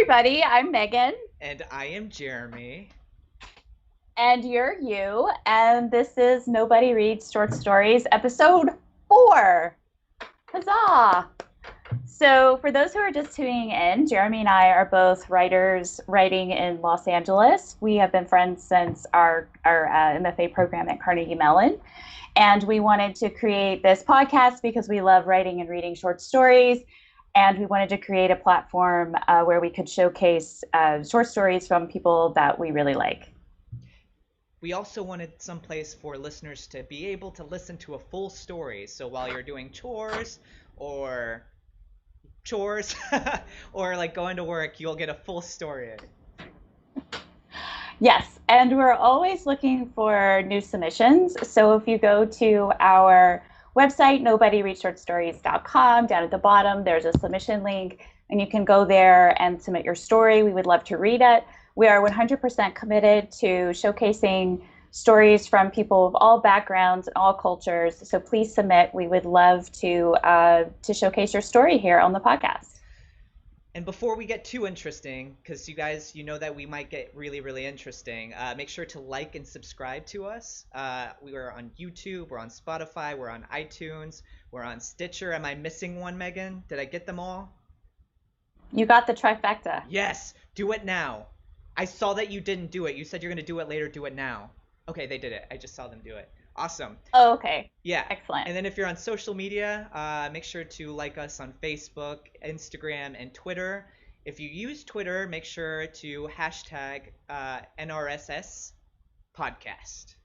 everybody. I'm Megan, And I am Jeremy. and you're you, and this is Nobody Reads Short Stories, episode 4. Huzzah! So, for those who are just tuning in, Jeremy and I are both writers writing in Los Angeles. We have been friends since our MFA program at Carnegie Mellon. And we wanted to create this podcast because we love writing and reading short stories. And we wanted to create a platform where we could showcase short stories from people that we really like. We also wanted some place for listeners to be able to listen to a full story. So while you're doing or chores or like going to work, you'll get a full story. Yes, and we're always looking for new submissions. So if you go to our website, nobodyreadshortstories.com, down at the bottom, there's a submission link, and you can go there and submit your story. We would love to read it. We are 100% committed to showcasing stories from people of all backgrounds and all cultures. So please submit. We would love to showcase your story here on the podcast. And before we get too interesting, because you guys, you know that we might get really, really interesting, make sure to like and subscribe to us. We are on YouTube, we're on Spotify, we're on iTunes, we're on Stitcher. Am I missing one, Megan? Did I get them all? You got the trifecta. Yes, do it now. I saw that you didn't do it. You said you're going to do it later, do it now. Okay, they did it. I just saw them do it. Awesome. Oh, okay. Yeah. Excellent. And then if you're on social media, make sure to like us on Facebook, Instagram, and Twitter. If you use Twitter, make sure to hashtag NRSS podcast.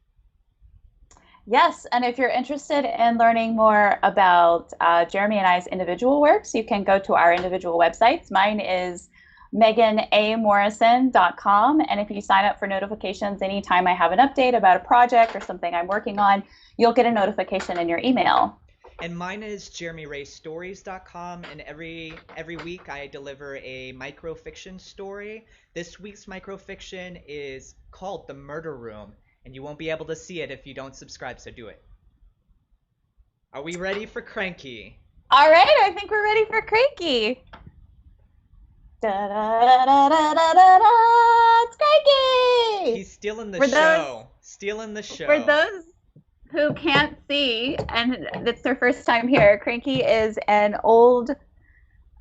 Yes, and if you're interested in learning more about Jeremy and I's individual works, you can go to our individual websites. Mine is meganamorrison.com, and if you sign up for notifications anytime I have an update about a project or something I'm working on, you'll get a notification in your email. And mine is jeremyraystories.com, and every week I deliver a microfiction story. This week's microfiction is called The Murder Room, and you won't be able to see it if you don't subscribe, so do it. Are we ready for Cranky? All right, I think we're ready for Cranky. Da, da, da, da, da, da, da, it's Cranky! He's stealing the show. Stealing the show. For those who can't see, and it's their first time here, Cranky is an old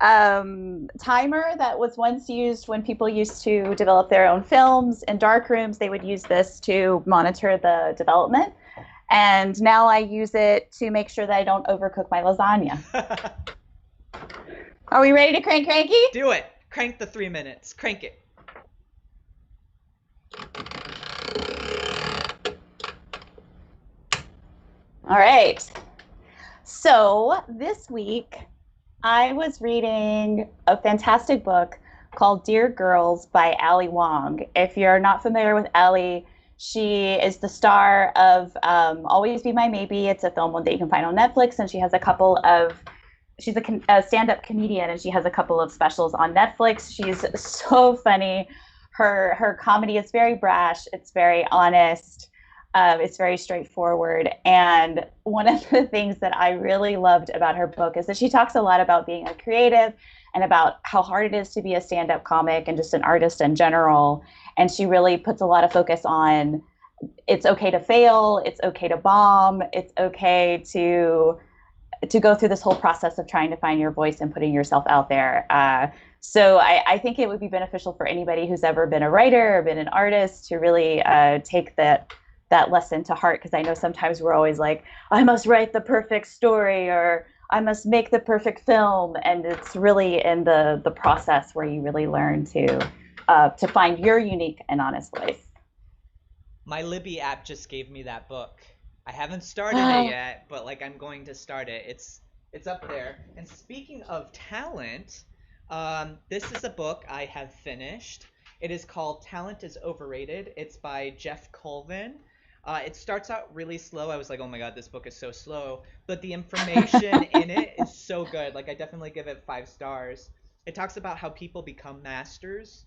timer that was once used when people used to develop their own films in dark rooms. They would use this to monitor the development. And now I use it to make sure that I don't overcook my lasagna. Are we ready to crank Cranky? Do it. Crank the 3 minutes. Crank it. All right. So this week, I was reading a fantastic book called Dear Girls by Ali Wong. If you're not familiar with Ali, she is the star of Always Be My Maybe. It's a film that you can find on Netflix, and she has she's a stand-up comedian, and she has a couple of specials on Netflix. She's so funny. Her comedy is very brash. It's very honest. It's very straightforward. And one of the things that I really loved about her book is that she talks a lot about being a creative and about how hard it is to be a stand-up comic and just an artist in general. And she really puts a lot of focus on it's okay to fail, it's okay to bomb, it's okay to go through this whole process of trying to find your voice and putting yourself out there. So I think it would be beneficial for anybody who's ever been a writer or been an artist to really take that lesson to heart, because I know sometimes we're always like, I must write the perfect story or I must make the perfect film, and it's really in the process where you really learn to find your unique and honest voice. My Libby app just gave me that book. I haven't started it yet, but like I'm going to start it. It's up there. And speaking of talent, this is a book I have finished. It is called Talent is Overrated. It's by Jeff Colvin. It starts out really slow. I was like, oh my god, this book is so slow. But the information in it is so good. Like, I definitely give it 5 stars. It talks about how people become masters,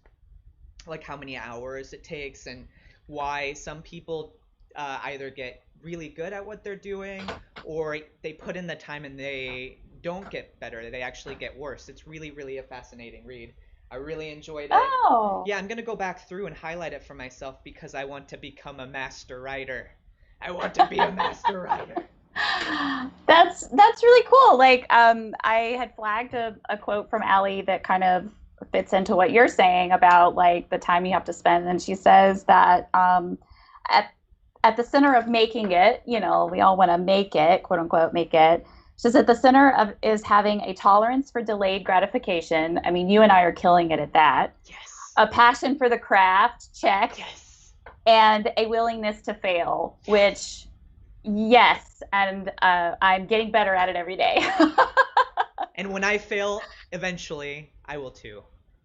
like how many hours it takes, and why some people either get really good at what they're doing, or they put in the time and they don't get better. They actually get worse. It's really, really a fascinating read. I really enjoyed it. Oh. Yeah, I'm gonna go back through and highlight it for myself because I want to become a master writer. I want to be a master writer. That's really cool. Like, I had flagged a quote from Allie that kind of fits into what you're saying about like the time you have to spend. And she says that at at the center of making it, we all want to make it, quote unquote, make it. She says at the center of is having a tolerance for delayed gratification. I mean, you and I are killing it at that. Yes. A passion for the craft, check, Yes. and a willingness to fail, which yes, and I'm getting better at it every day. And when I fail, eventually, I will too.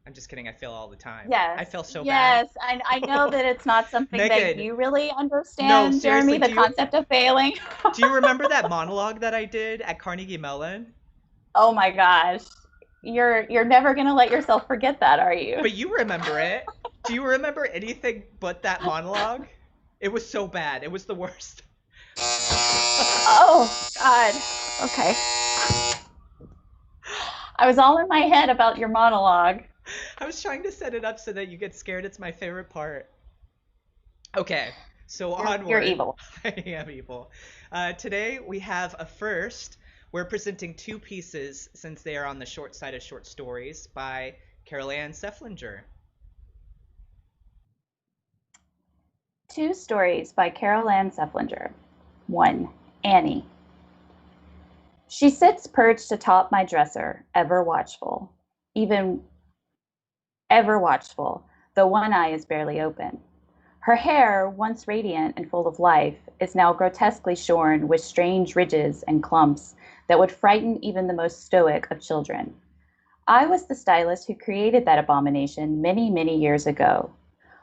I'm just kidding. I fail all the time. I Yes, fail so bad. yes. I know that it's not something that Megan, you really no, understand, Jeremy, seriously, the concept of failing. do you remember that monologue that I did at Carnegie Mellon? Oh my gosh. You're never gonna let yourself forget that, are you? But you remember it. Do you remember anything but that monologue? It was so bad. It was the worst. Oh God. Okay. I was all in my head about your monologue. I was trying to set it up so that you get scared. It's my favorite part. Okay, so You're onward. evil. I am evil. Today we have a first. We're presenting two pieces since they are on the short side of short stories by Carol Ann Seflinger. Two stories by Carol Ann Seflinger. 1. Annie. She sits perched atop my dresser, ever watchful, even ever watchful, though one eye is barely open. Her hair, once radiant and full of life, is now grotesquely shorn with strange ridges and clumps that would frighten even the most stoic of children. I was the stylist who created that abomination many, many years ago.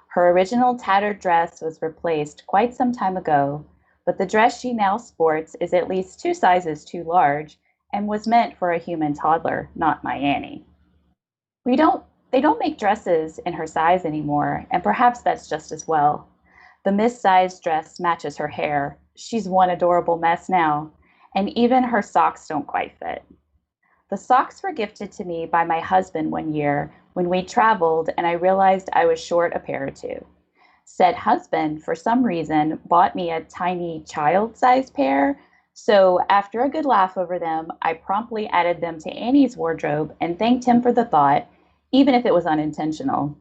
Her original tattered dress was replaced quite some time ago, but the dress she now sports is at least 2 sizes too large and was meant for a human toddler, not my Annie. We don't they don't make dresses in her size anymore, and perhaps that's just as well. The missized dress matches her hair. She's one adorable mess now, and even her socks don't quite fit. The socks were gifted to me by my husband one year when we traveled and I realized I was short a pair or two. Said husband, for some reason, bought me a tiny child sized pair. So, after a good laugh over them, I promptly added them to Annie's wardrobe and thanked him for the thought, even if it was unintentional.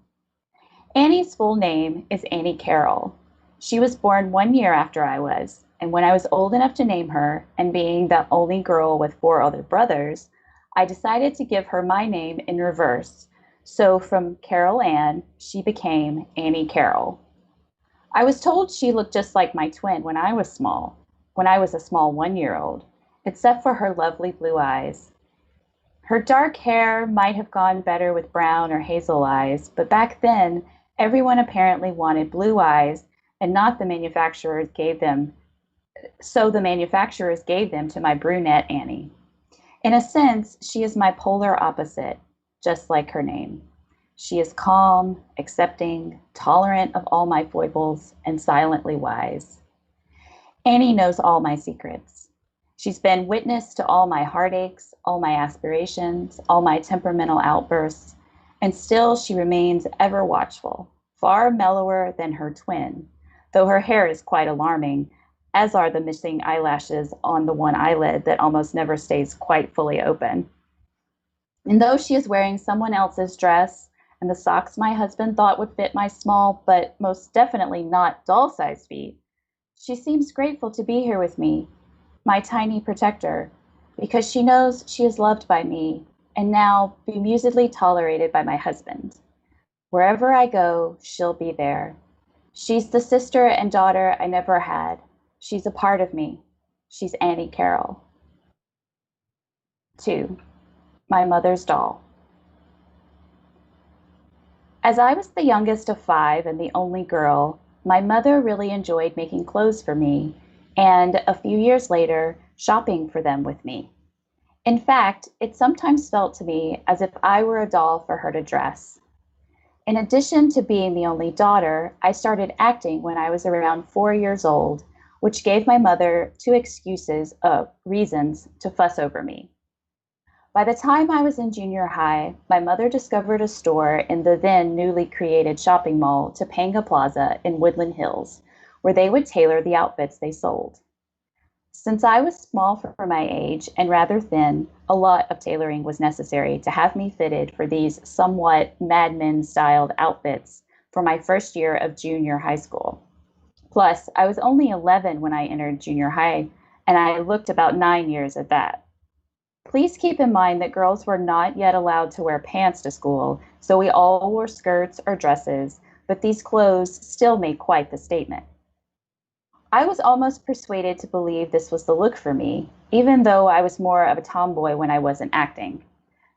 Annie's full name is Annie Carroll. She was born 1 year after I was, and when I was old enough to name her, and being the only girl with 4 other brothers, I decided to give her my name in reverse. So from Carol Ann, she became Annie Carroll. I was told she looked just like my twin when I was a small 1 year old, except for her lovely blue eyes. Her dark hair might have gone better with brown or hazel eyes, but back then everyone apparently wanted blue eyes and not the manufacturers gave them, so the manufacturers gave them to my brunette Annie. In a sense, she is my polar opposite, just like her name. She is calm, accepting, tolerant of all my foibles, and silently wise. Annie knows all my secrets. She's been witness to all my heartaches, all my aspirations, all my temperamental outbursts, and still she remains ever watchful, far mellower than her twin, though her hair is quite alarming, as are the missing eyelashes on the one eyelid that almost never stays quite fully open. And though she is wearing someone else's dress and the socks my husband thought would fit my small but most definitely not doll sized feet, she seems grateful to be here with me, my tiny protector, because she knows she is loved by me and now bemusedly tolerated by my husband. Wherever I go, she'll be there. She's the sister and daughter I never had. She's a part of me. She's Annie Carroll. 2. My mother's doll. As I was the youngest of 5 and the only girl, my mother really enjoyed making clothes for me and, a few years later, shopping for them with me. In fact, it sometimes felt to me as if I were a doll for her to dress. In addition to being the only daughter, I started acting when I was around 4 years old, which gave my mother 2 reasons to fuss over me. By the time I was in junior high, my mother discovered a store in the then newly created shopping mall Topanga Plaza in Woodland Hills, where they would tailor the outfits they sold. Since I was small for my age and rather thin, a lot of tailoring was necessary to have me fitted for these somewhat Mad Men styled outfits for my first year of junior high school. Plus, I was only 11 when I entered junior high, and I looked about 9 years at that. Please keep in mind that girls were not yet allowed to wear pants to school, so we all wore skirts or dresses, but these clothes still made quite the statement. I was almost persuaded to believe this was the look for me, even though I was more of a tomboy when I wasn't acting,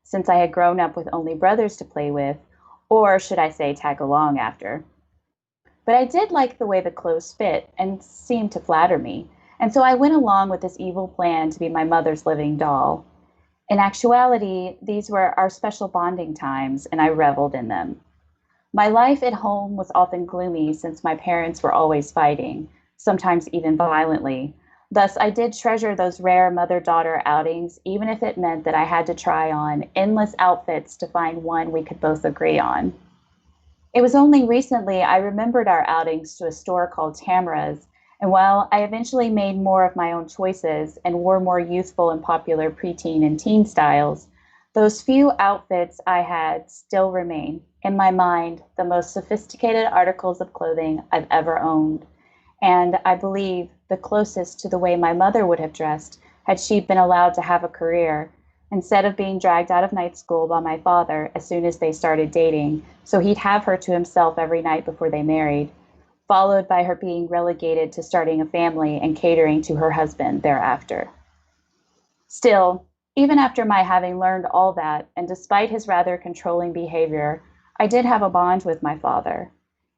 since I had grown up with only brothers to play with, or should I say tag along after. But I did like the way the clothes fit and seemed to flatter me, and so I went along with this evil plan to be my mother's living doll. In actuality, these were our special bonding times, and I reveled in them. My life at home was often gloomy since my parents were always fighting, sometimes even violently. Thus, I did treasure those rare mother daughter outings, even if it meant that I had to try on endless outfits to find one we could both agree on. It was only recently I remembered our outings to a store called Tamara's, and while I eventually made more of my own choices and wore more youthful and popular preteen and teen styles, those few outfits I had still remain, in my mind, the most sophisticated articles of clothing I've ever owned, and I believe the closest to the way my mother would have dressed had she been allowed to have a career, instead of being dragged out of night school by my father as soon as they started dating, so he'd have her to himself every night before they married, followed by her being relegated to starting a family and catering to her husband thereafter. Still, even after my having learned all that, and despite his rather controlling behavior, I did have a bond with my father.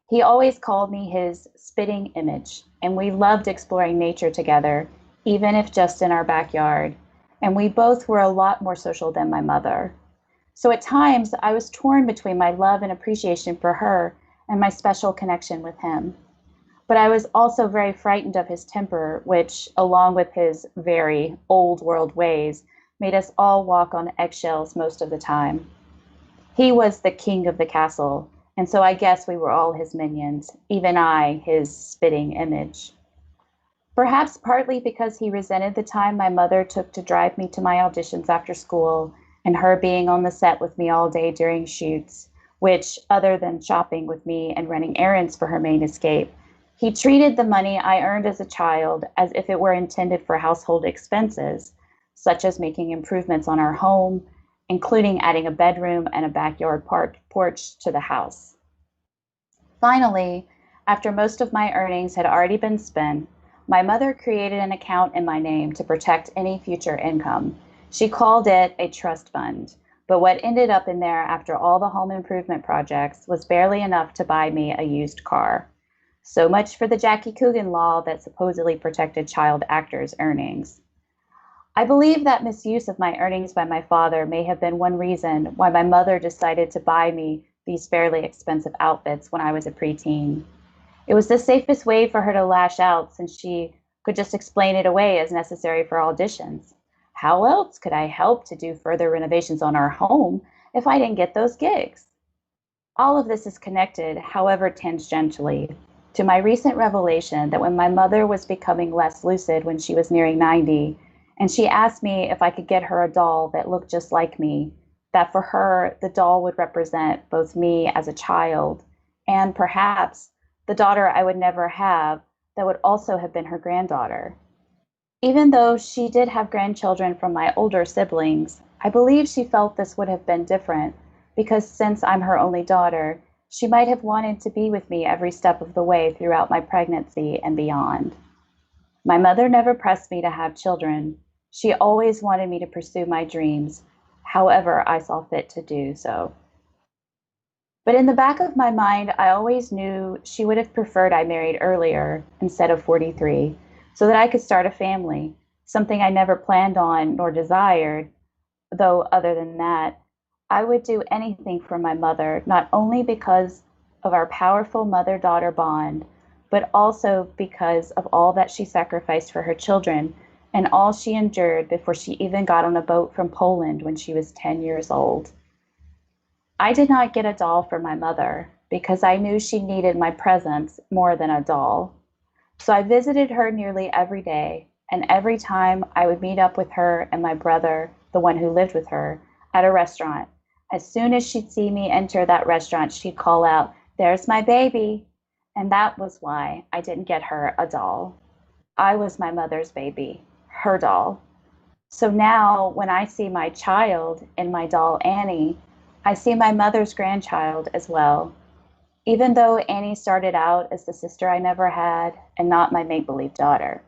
He always called me his spitting image, and we loved exploring nature together, even if just in our backyard. And we both were a lot more social than my mother. So at times, I was torn between my love and appreciation for her and my special connection with him. But I was also very frightened of his temper, which, along with his very old world ways, made us all walk on eggshells most of the time. He was the king of the castle, and so I guess we were all his minions, even I, his spitting image. Perhaps partly because he resented the time my mother took to drive me to my auditions after school, and her being on the set with me all day during shoots, which, other than shopping with me and running errands for her main escape, he treated the money I earned as a child as if it were intended for household expenses, such as making improvements on our home, including adding a bedroom and a backyard porch to the house. Finally, after most of my earnings had already been spent, my mother created an account in my name to protect any future income. She called it a trust fund, but what ended up in there after all the home improvement projects was barely enough to buy me a used car. So much for the Jackie Coogan law that supposedly protected child actors' earnings. I believe that misuse of my earnings by my father may have been one reason why my mother decided to buy me these fairly expensive outfits when I was a preteen. It was the safest way for her to lash out since she could just explain it away as necessary for auditions. How else could I help to do further renovations on our home if I didn't get those gigs? All of this is connected, however tangentially, to my recent revelation that when my mother was becoming less lucid when she was nearing 90, and she asked me if I could get her a doll that looked just like me, that for her, the doll would represent both me as a child and perhaps the daughter I would never have that would also have been her granddaughter. Even though she did have grandchildren from my older siblings, I believe she felt this would have been different because since I'm her only daughter, she might have wanted to be with me every step of the way throughout my pregnancy and beyond. My mother never pressed me to have children. She always wanted me to pursue my dreams, however I saw fit to do so. But in the back of my mind, I always knew she would have preferred I married earlier instead of 43, so that I could start a family, something I never planned on nor desired, though other than that, I would do anything for my mother, not only because of our powerful mother-daughter bond, but also because of all that she sacrificed for her children and all she endured before she even got on a boat from Poland when she was 10 years old. I did not get a doll for my mother because I knew she needed my presence more than a doll. So I visited her nearly every day, and every time I would meet up with her and my brother, the one who lived with her, at a restaurant. As soon as she'd see me enter that restaurant, she'd call out, "There's my baby." And that was why I didn't get her a doll. I was my mother's baby, her doll. So now when I see my child in my doll Annie, I see my mother's grandchild as well. Even though Annie started out as the sister I never had and not my make believe daughter.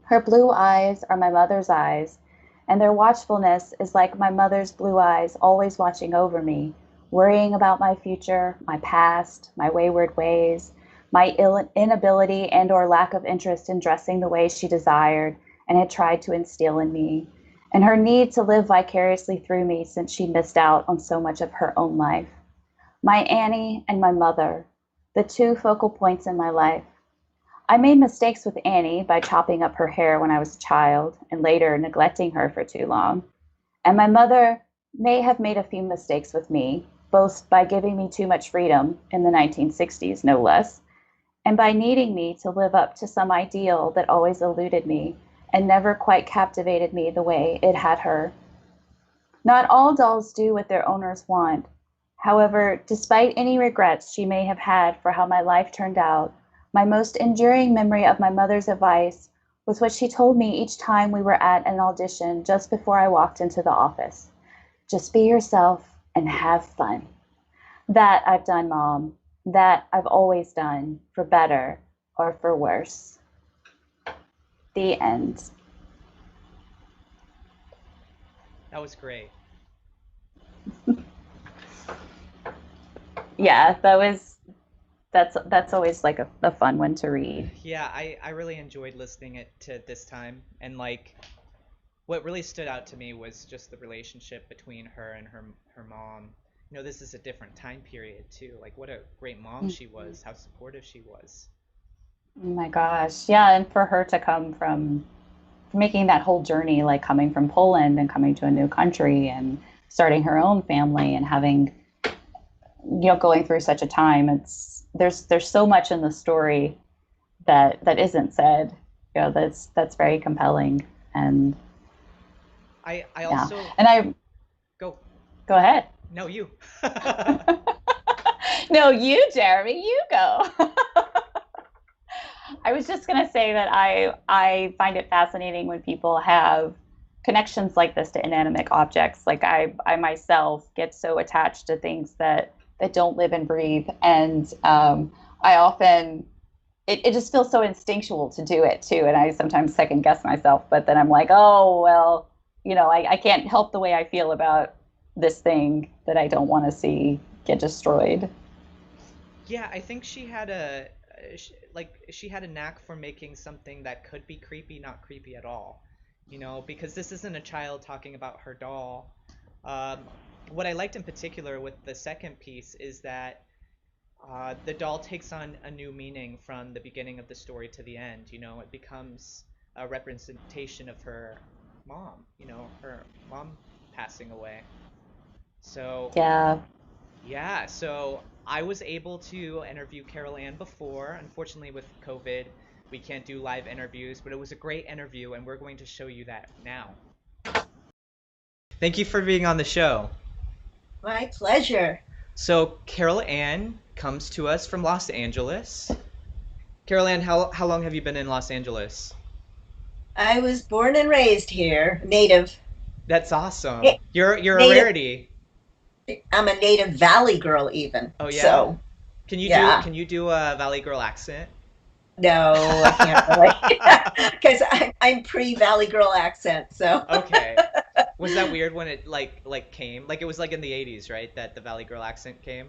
Her blue eyes are my mother's eyes, and their watchfulness is like my mother's blue eyes always watching over me, worrying about my future, my past, my wayward ways, my inability and or lack of interest in dressing the way she desired and had tried to instill in me, and her need to live vicariously through me since she missed out on so much of her own life. My Annie and my mother, the two focal points in my life. I made mistakes with Annie by chopping up her hair when I was a child and later neglecting her for too long. And my mother may have made a few mistakes with me, both by giving me too much freedom in the 1960s, no less, and by needing me to live up to some ideal that always eluded me and never quite captivated me the way it had her. Not all dolls do what their owners want. However, despite any regrets she may have had for how my life turned out, my most enduring memory of my mother's advice was what she told me each time we were at an audition just before I walked into the office. Just be yourself and have fun. That I've done, Mom. That I've always done, for better or for worse. The end. That was great. Yeah, that's always like a fun one to read. Yeah, I really enjoyed listening it to this time, and like what really stood out to me was just the relationship between her and her mom. This is a different time period too. Like what a great mom she Mm-hmm. was, how supportive she was. Oh my gosh. Yeah, and for her to come from making that whole journey, like coming from Poland and coming to a new country and starting her own family and having, going through such a time, there's so much in the story that isn't said. That's very compelling. And I yeah. also And I go. go ahead. No, you. No, you, Jeremy, you go. I was just going to say that I find it fascinating when people have connections like this to inanimate objects. Like I myself get so attached to things that don't live and breathe, and I often it just feels so instinctual to do it too. And I sometimes second guess myself, but then I'm like, oh well, I can't help the way I feel about this thing that I don't want to see get destroyed. Yeah, I think she had a knack for making something that could be creepy not creepy at all. Because this isn't a child talking about her doll. Um, what I liked in particular with the second piece is that the doll takes on a new meaning from the beginning of the story to the end. It becomes a representation of her mom. Her mom passing away. So Yeah. yeah, so I was able to interview Carol Ann before. Unfortunately, with COVID, we can't do live interviews, but it was a great interview, and we're going to show you that now. Thank you for being on the show. My pleasure. So, Carol Ann comes to us from Los Angeles. Carol Ann, how long have you been in Los Angeles? I was born and raised here, native. That's awesome. Na- You're a Native. rarity. I'm a native Valley girl, even. Oh yeah? So, Can you do yeah. can you do a Valley Girl accent? No, I can't really, because I'm pre-Valley girl accent. So, Okay. Was that weird when it like came? Like it was like in the 80s, right? That the Valley Girl accent came?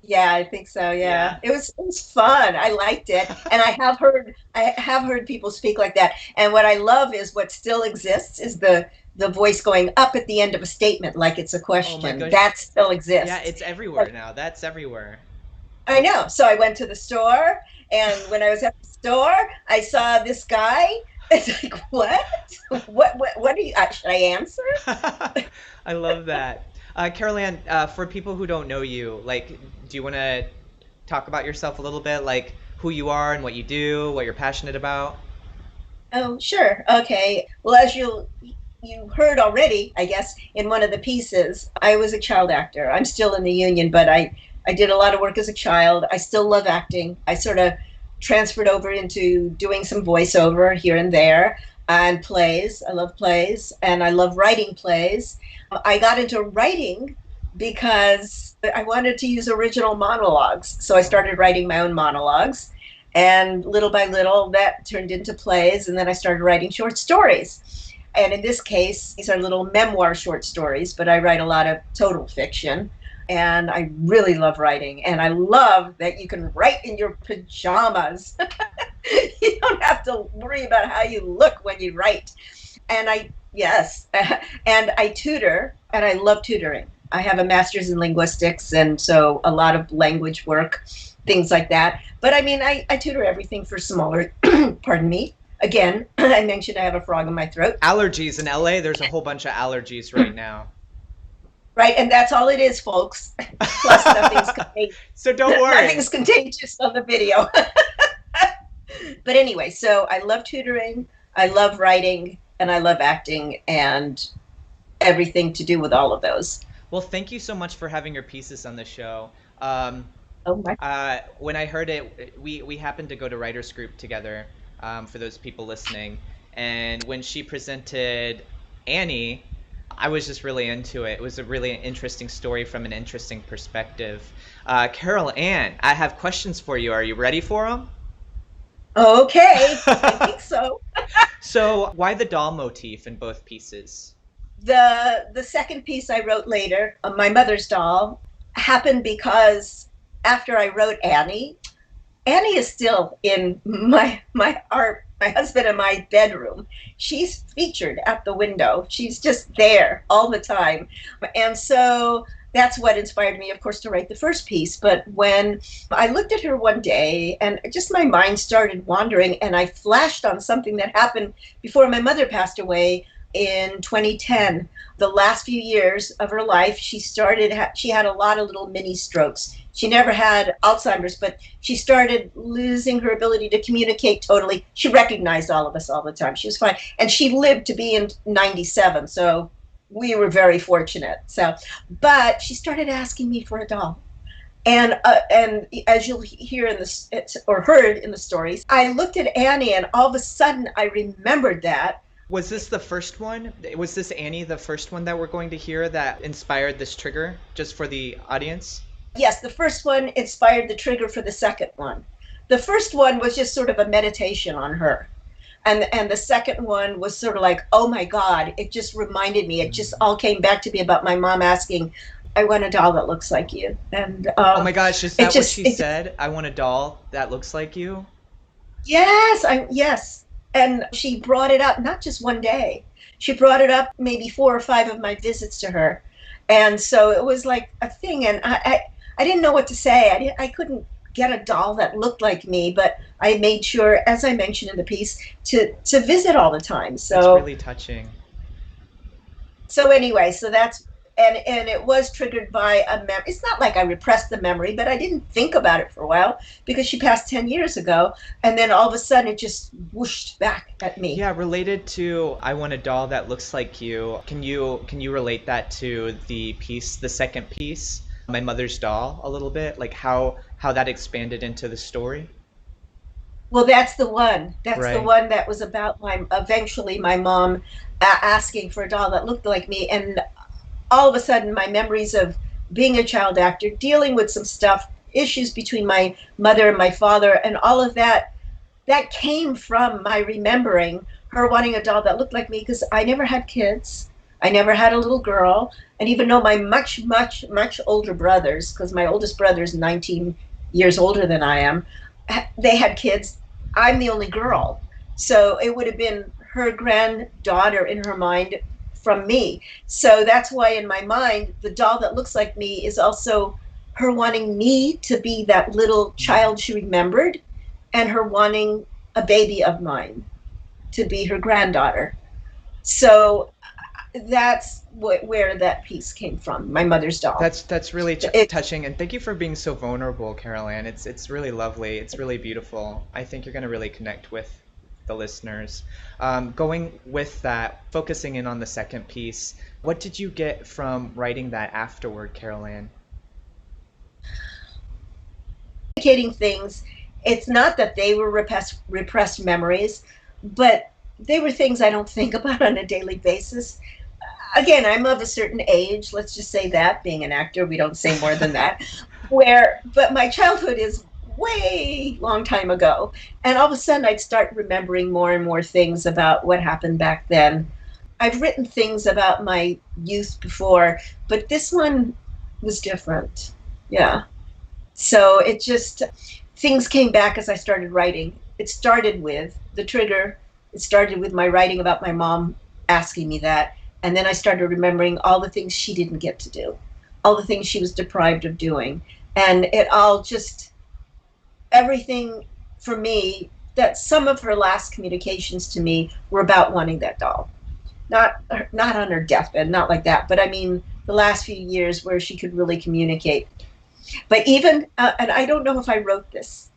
yeah, I think so. Yeah, Yeah. it was fun. I liked it, and I have heard people speak like that. And what I love is what still exists is the voice going up at the end of a statement, like it's a Oh my question. gosh. That still Yeah, exists. it's everywhere now. That's everywhere. I know. So I went to the store, and when I was at the store, I saw this guy It's like, what? What are you, should I answer? I love that. Carol Ann, for people who don't know you, like, do you want to talk about yourself a little bit, like who you are and what you do, what you're passionate about? Oh, sure. Okay. Well, as you heard already, I guess, in one of the pieces, I was a child actor. I'm still in the union, but I did a lot of work as a child. I still love acting. I sort of transferred over into doing some voiceover here and there and plays. I love plays and I love writing plays. I got into writing because I wanted to use original monologues. So I started writing my own monologues. And little by little, that turned into plays. And then I started writing short stories. And in this case, these are little memoir short stories, but I write a lot of total fiction. And I really love writing. And I love that you can write in your pajamas. You don't have to worry about how you look when you write. And yes, and I tutor, and I love tutoring. I have a master's in linguistics, and so a lot of language work, things like that. But I mean, I tutor everything for smaller, pardon me. Again, I mentioned I have a frog in my throat. Allergies in LA, there's a whole bunch of allergies right now. Right, and that's all it is, folks. Plus, nothing's contagious. So don't worry. Nothing's contagious on the video. But anyway, so I love tutoring, I love writing, and I love acting, and everything to do with all of those. Well, thank you so much for having your pieces on the show. Oh my. When I heard it, we happened to go to writers group together, for those people listening. And when she presented Annie, I was just really into it. It was a really interesting story from an interesting perspective. Carol Ann, I have questions for you. Are you ready for them? Okay, I think so. So why the doll motif in both pieces? The second piece I wrote later, My Mother's Doll, happened because after I wrote Annie, Annie is still in my husband and my bedroom. She's featured at the window. She's just there all the time. And so that's what inspired me, of course, to write the first piece. But when I looked at her one day and just my mind started wandering, and I flashed on something that happened before my mother passed away in 2010. The last few years of her life, she had a lot of little mini strokes. She never had Alzheimer's, but she started losing her ability to communicate totally. She recognized all of us all the time. She was fine. And she lived to be in 97. So we were very fortunate. But she started asking me for a doll. And as you'll hear in or heard in the stories, I looked at Annie, and all of a sudden I remembered that. Was this the first one? Was this Annie the first one that we're going to hear that inspired this trigger, just for the audience? Yes, the first one inspired the trigger for the second one. The first one was just sort of a meditation on her. And the second one was sort of like, oh my God, it just reminded me. It just all came back to me about my mom asking, I want a doll that looks like you. And oh my gosh, is that what she said? I want a doll that looks like you? Yes, yes. And she brought it up, not just one day. She brought it up maybe 4 or 5 of my visits to her. And so it was like a thing. And I didn't know what to say. I couldn't get a doll that looked like me, but I made sure, as I mentioned in the piece, to visit all the time. So that's really touching. So anyway, so that's and it was triggered by a memory. It's not like I repressed the memory, but I didn't think about it for a while because she passed 10 years ago, and then all of a sudden it just whooshed back at me. Yeah, related to I want a doll that looks like you. Can you relate that to the piece, the second piece, My Mother's Doll, a little bit, like how that expanded into the story? Well, that's the one. That's right. The one that was about eventually my mom asking for a doll that looked like me, and all of a sudden my memories of being a child actor, dealing with some stuff, issues between my mother and my father, and all of that came from my remembering her wanting a doll that looked like me, because I never had kids. I never had a little girl. And even though my much, much, much older brothers, because my oldest brother is 19 years older than I am, they had kids, I'm the only girl. So it would have been her granddaughter in her mind from me. So that's why in my mind, the doll that looks like me is also her wanting me to be that little child she remembered, and her wanting a baby of mine. to be her granddaughter. So that's where that piece came from, my mother's doll. That's really touching, and thank you for being so vulnerable, Carol Ann. It's really lovely. It's really beautiful. I think you're going to really connect with the listeners. Going with that, focusing in on the second piece, what did you get from writing that afterward, Carol Ann? Communicating things, it's not that they were repressed memories, but they were things I don't think about on a daily basis. Again, I'm of a certain age, let's just say that, being an actor, we don't say more than that, but my childhood is way long time ago. And all of a sudden I'd start remembering more and more things about what happened back then. I've written things about my youth before, but this one was different. Yeah. So it just, things came back as I started writing. It started with the trigger. It started with my writing about my mom asking me that. And then I started remembering all the things she didn't get to do, all the things she was deprived of doing. And it all just, everything for me, that some of her last communications to me were about wanting that doll. Not on her deathbed, not like that, but I mean the last few years where she could really communicate. But even, and I don't know if I wrote this,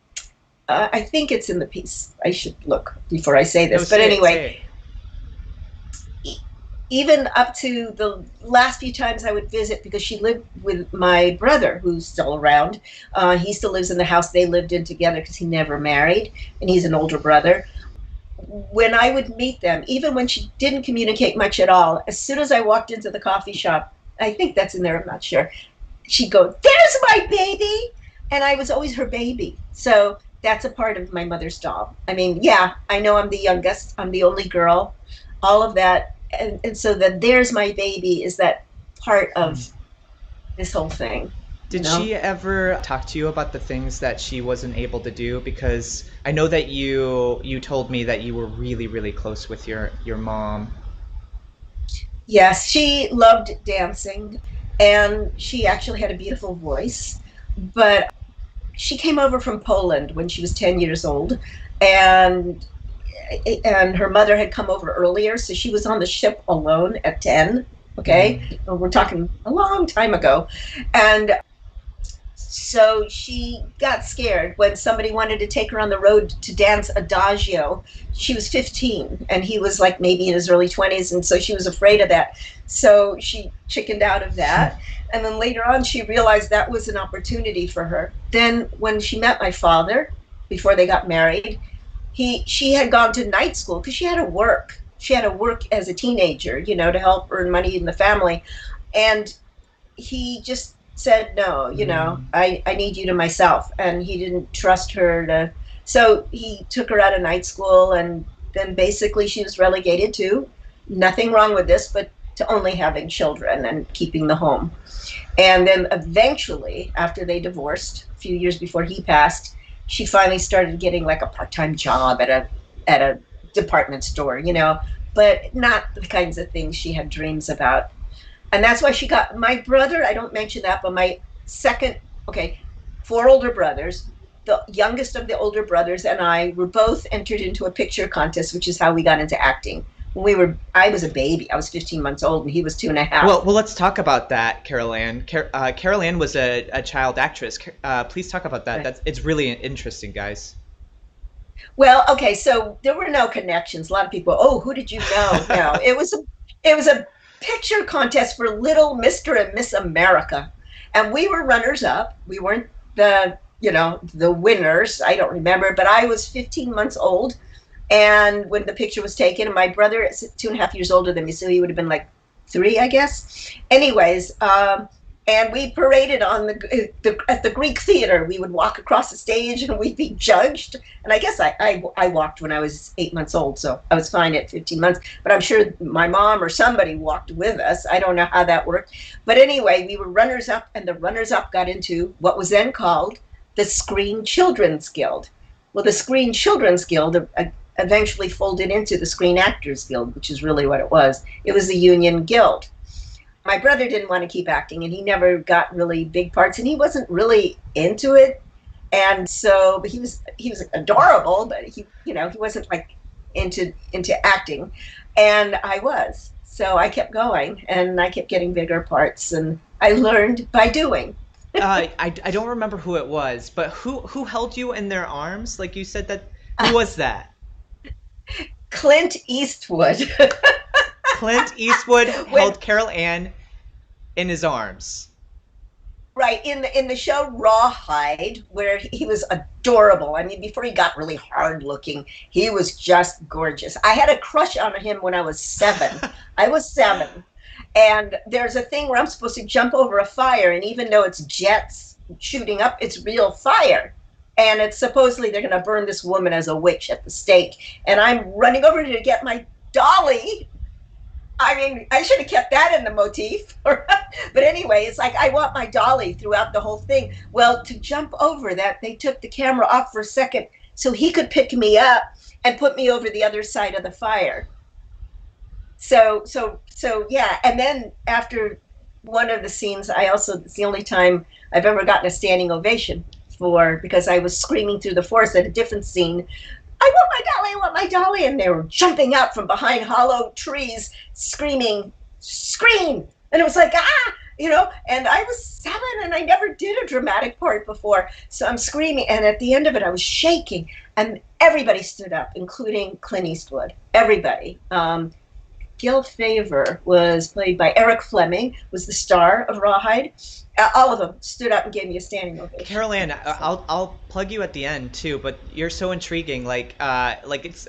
I think it's in the piece. I should look before I say this. No, but anyway, even up to the last few times I would visit, because she lived with my brother, who's still around. He still lives in the house they lived in together because he never married, and he's an older brother. When I would meet them, even when she didn't communicate much at all, as soon as I walked into the coffee shop, I think that's in there, I'm not sure, she'd go, "There's my baby!" And I was always her baby. So that's a part of my mother's doll. I mean, yeah, I know I'm the youngest, I'm the only girl, all of that. And so that "there's my baby" is that part of this whole thing. Did she ever talk to you about the things that she wasn't able to do? Because I know that you told me that you were really, really close with your mom. Yes, she loved dancing, and she actually had a beautiful voice. But she came over from Poland when she was 10 years old, and her mother had come over earlier, so she was on the ship alone at 10. Okay, we're talking a long time ago. And so she got scared when somebody wanted to take her on the road to dance Adagio. She was 15 and he was like maybe in his early 20s, and so she was afraid of that. So she chickened out of that. And then later on she realized that was an opportunity for her. Then when she met my father, before they got married, she had gone to night school because she had to work. She had to work as a teenager, to help earn money in the family. And he just said, "No, I need you to myself." And he didn't trust her to, so he took her out of night school, and then basically she was relegated to, nothing wrong with this, but to only having children and keeping the home. And then eventually, after they divorced, a few years before he passed, she finally started getting like a part-time job at a department store, but not the kinds of things she had dreams about. And that's why she got my brother. I don't mention that, but my four older brothers, the youngest of the older brothers and I were both entered into a picture contest, which is how we got into acting. I was a baby. I was 15 months old and he was 2.5. Well, let's talk about that, Carol Ann. Carol Ann was a child actress. Please talk about that. Right. It's really interesting, guys. Well, okay, so there were no connections. A lot of people, "Oh, who did you know?" No, it was a picture contest for Little Mr. and Miss America, and we were runners up. We weren't the winners. I don't remember, but I was 15 months old, and when the picture was taken, and my brother is 2.5 years older than me, so he would have been like 3, I guess. Anyways, and we paraded on at the Greek Theater. We would walk across the stage and we'd be judged. And I guess I walked when I was 8 months old, so I was fine at 15 months. But I'm sure my mom or somebody walked with us. I don't know how that worked. But anyway, we were runners-up, and the runners-up got into what was then called the Screen Children's Guild. Well, the Screen Children's Guild eventually folded into the Screen Actors Guild, which is really what it was. It was a union guild. My brother didn't want to keep acting, and he never got really big parts, and he wasn't really into it. And so, but he was adorable, but he wasn't like into acting, and I was. So I kept going, and I kept getting bigger parts, and I learned by doing. I don't remember who it was, but who held you in their arms? Like you said that. Who was that? Clint Eastwood. Clint Eastwood When held Carol Ann in his arms. right in the show Rawhide, where he was adorable. I mean, before he got really hard looking, he was just gorgeous. I had a crush on him when I was 7. I was 7, and there's a thing where I'm supposed to jump over a fire, and even though it's jets shooting up, it's real fire. And it's supposedly they're going to burn this woman as a witch at the stake. And I'm running over to get my dolly. I mean, I should have kept that in the motif. But anyway, it's like I want my dolly throughout the whole thing. Well, to jump over that, they took the camera off for a second so he could pick me up and put me over the other side of the fire. So yeah. And then after one of the scenes, it's the only time I've ever gotten a standing ovation because I was screaming through the forest at a different scene. I want my dolly, I want my dolly. And they were jumping out from behind hollow trees, screaming, scream. And it was like, and I was 7 and I never did a dramatic part before. So I'm screaming. And at the end of it, I was shaking. And everybody stood up, including Clint Eastwood. Everybody. Gil Favor was played by Eric Fleming, was the star of Rawhide. All of them stood up and gave me a standing ovation. Carol Ann, I'll plug you at the end too, but you're so intriguing.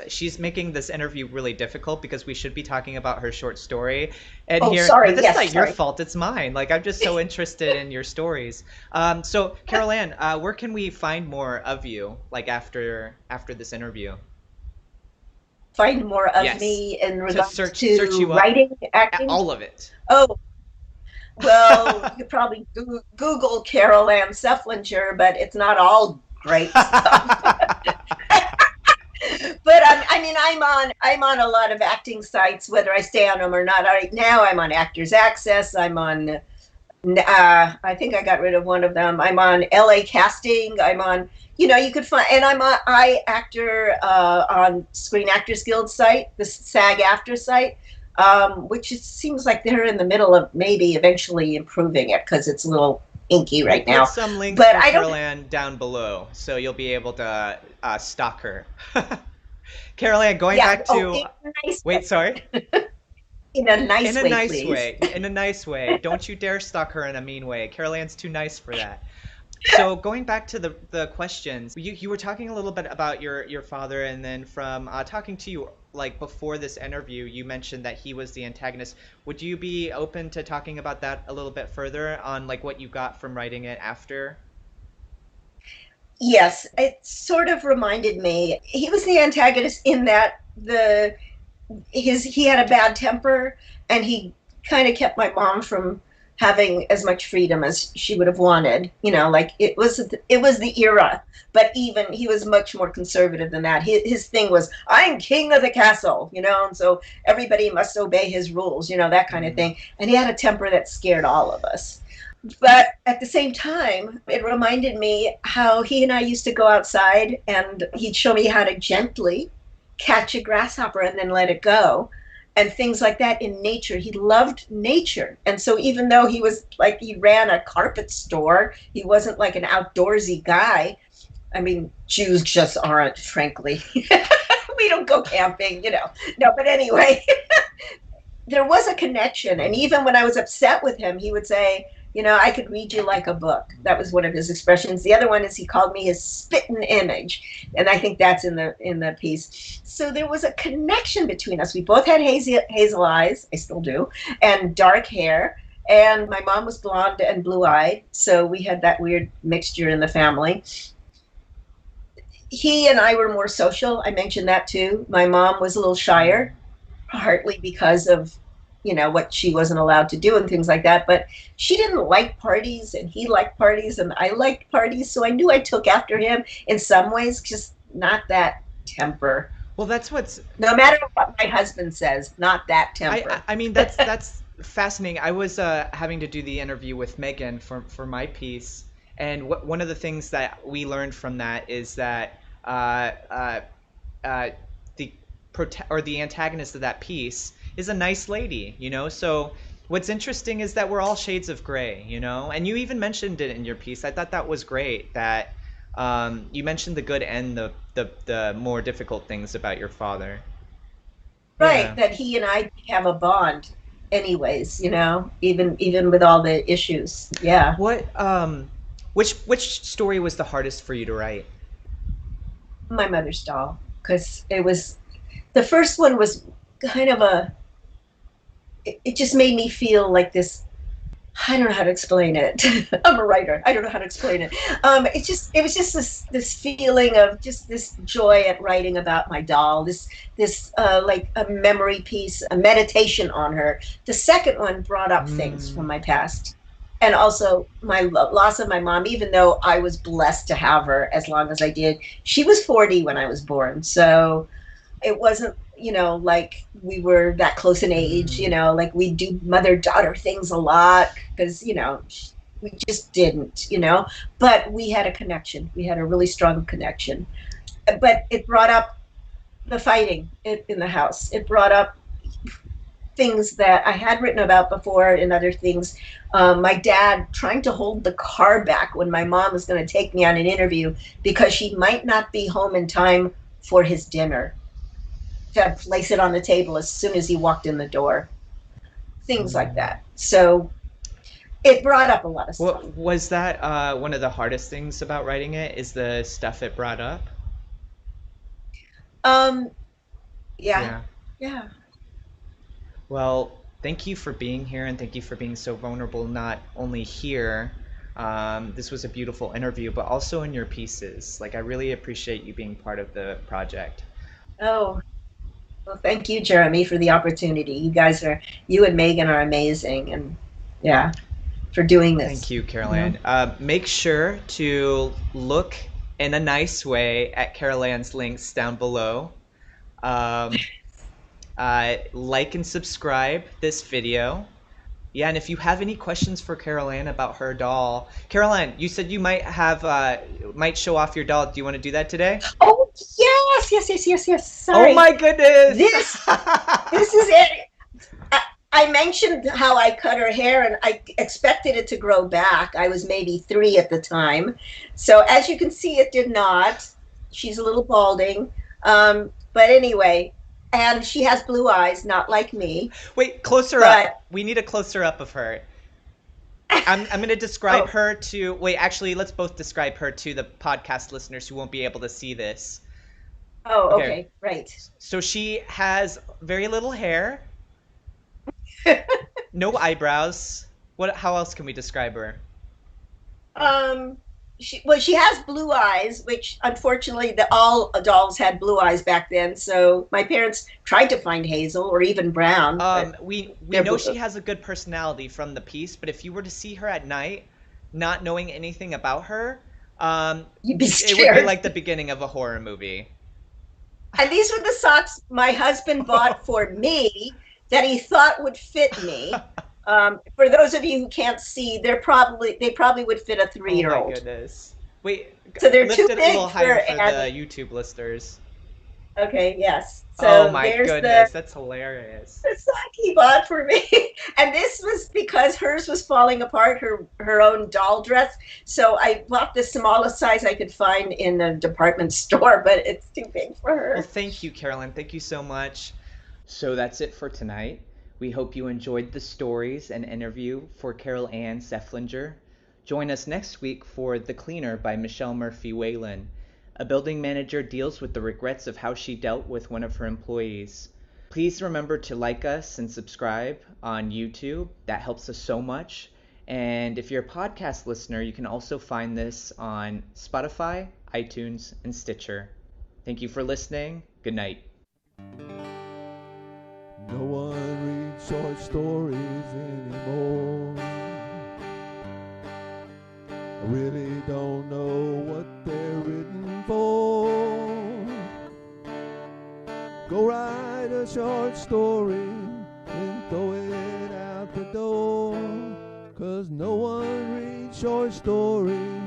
She's making this interview really difficult because we should be talking about her short story. And sorry. But this is not sorry. your fault. It's mine. Like, I'm just so interested in your stories. So Carol Ann, where can we find more of you? Like after this interview? Find more of me in regards search to you up. writing, acting? All of it. Oh, well, you could probably Google Carol Ann Seflinger, but it's not all great stuff. But I'm on a lot of acting sites, whether I stay on them or not. Right now, I'm on Actors Access. I'm on. I think I got rid of one of them. I'm on LA Casting. I'm on. You could find, and I'm on iActor on Screen Actors Guild site, the SAG-AFTRA site, which it seems like they're in the middle of maybe eventually improving it because it's a little inky right now. Put some links but for I Carol don't. Ann down below, so you'll be able to stalk her. Carol Ann, going back to. In a nice Wait, way. sorry. In a nice In a way, nice please. way. In a nice way. Don't you dare stalk her in a mean way. Carol Ann's too nice for that. So going back to the questions, you were talking a little bit about your father, and then from talking to you like before this interview, you mentioned that he was the antagonist. Would you be open to talking about that a little bit further on like what you got from writing it after? Yes, it sort of reminded me. He was the antagonist in that he had a bad temper, and he kind of kept my mom from having as much freedom as she would have wanted. Like it was the era, but even he was much more conservative than that. His thing was, I'm king of the castle, and so everybody must obey his rules, that kind of thing. And he had a temper that scared all of us. But at the same time, it reminded me how he and I used to go outside, and he'd show me how to gently catch a grasshopper and then let it go. And things like that in nature. He loved nature. And so even though he ran a carpet store, he wasn't like an outdoorsy guy. I mean, Jews just aren't, frankly. We don't go camping, No, but anyway, there was a connection. And even when I was upset with him, he would say, I could read you like a book. That was one of his expressions. The other one is he called me his spitting image. And I think that's in the piece. So there was a connection between us. We both had hazel eyes, I still do, and dark hair. And my mom was blonde and blue-eyed. So we had that weird mixture in the family. He and I were more social. I mentioned that too. My mom was a little shyer, partly because of what she wasn't allowed to do and things like that. But she didn't like parties, and he liked parties, and I liked parties. So I knew I took after him in some ways, just not that temper. Well, that's what's. No matter what my husband says, not that temper. I mean, that's fascinating. I was having to do the interview with Megan for my piece, and one of the things that we learned from that is that the or the antagonist of that piece is a nice lady, you know? So what's interesting is that we're all shades of gray, you know? And you even mentioned it in your piece. I thought that was great, that you mentioned the good and the more difficult things about your father. Right, Yeah. that he and I have a bond anyways, you know, even with all the issues. Yeah. What which story was the hardest for you to write? My mother's doll, because it was the first one was kind of it just made me feel like this. I don't know how to explain it. I'm a writer. I don't know how to explain it. It was just this feeling of just this joy at writing about my doll. This like a memory piece, a meditation on her. The second one brought up things from Mm, my past, and also my loss of my mom. Even though I was blessed to have her as long as I did, she was 40 when I was born, so it wasn't, you know, like we were that close in age, you mm. know, like we do mother-daughter things a lot because, you know, we just didn't, you know, but we had a connection. We had a really strong connection. But it brought up the fighting in the house. It brought up things that I had written about before and other things. My dad trying to hold the car back when my mom was going to take me on an interview because she might not be home in time for his dinner, to place it on the table as soon as he walked in the door, things like that. So it brought up a lot of stuff. What was that one of the hardest things about writing it is the stuff it brought up? Um, yeah, Yeah. yeah. Well, thank you for being here and thank you for being so vulnerable, not only here. This was a beautiful interview, but also in your pieces. Like, I really appreciate you being part of the project. Oh, well, thank you, Jeremy, for the opportunity. You and Megan are amazing, and yeah, for doing Thank this. you, You know? Carol Ann. Make sure to look in a nice way at Carol Ann's links down below. Um, like and subscribe this video. Yeah, and if you have any questions for Carol Ann about her doll, Carol Ann, you said you might show off your doll. Do you want to do that today? Oh, yes, yes, yes, yes, yes. Oh Sorry. my goodness! This this is it. I mentioned how I cut her hair and I expected it to grow back. I was maybe 3 at the time. So as you can see, it did not. She's a little balding. But anyway, and she has blue eyes, not like me. Wait, closer up. But, We need a closer up of her. I'm gonna describe oh, her to. Wait, actually, let's both describe her to the podcast listeners who won't be able to see this. oh, Okay, okay, right. so she has very little hair, no eyebrows. What? How else can we describe her? um, she has blue eyes, which unfortunately all dolls had blue eyes back then. So my parents tried to find hazel or even brown, but We they're know blue. she has a good personality from the piece, but if you were to see her at night, not knowing anything about her, You'd be it would be scared. like the beginning of a horror movie. And these were the socks my husband bought for me that he thought would fit me. For those of you who can't see, they probably would fit a Oh my 3-year-old. goodness. Wait, So they're too lift it a little big for higher for the Annie. YouTube listeners. Okay, yes. Oh So my there's goodness, that's hilarious. the sock he bought for me. And this was because hers was falling apart, her own doll dress. So I bought the smallest size I could find in a department store, but it's too big for Well, her. thank you, Carolyn. Thank you so much. So that's it for tonight. We hope you enjoyed the stories and interview for Carol Ann Seflinger. Join us next week for The Cleaner by Michelle Murphy Whalen. A building manager deals with the regrets of how she dealt with one of her employees. Please remember to like us and subscribe on YouTube. That helps us so much. And if you're a podcast listener, you can also find this on Spotify, iTunes, and Stitcher. Thank you for listening. Good night. No one reads short stories anymore. I really don't know what they're written for. Go write a short story and throw it out the door. 'Cause no one reads short stories,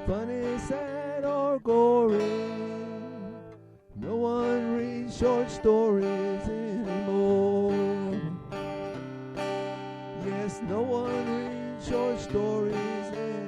funny, sad, or gory. No one reads short stories anymore. Yes, no one reads short stories anymore.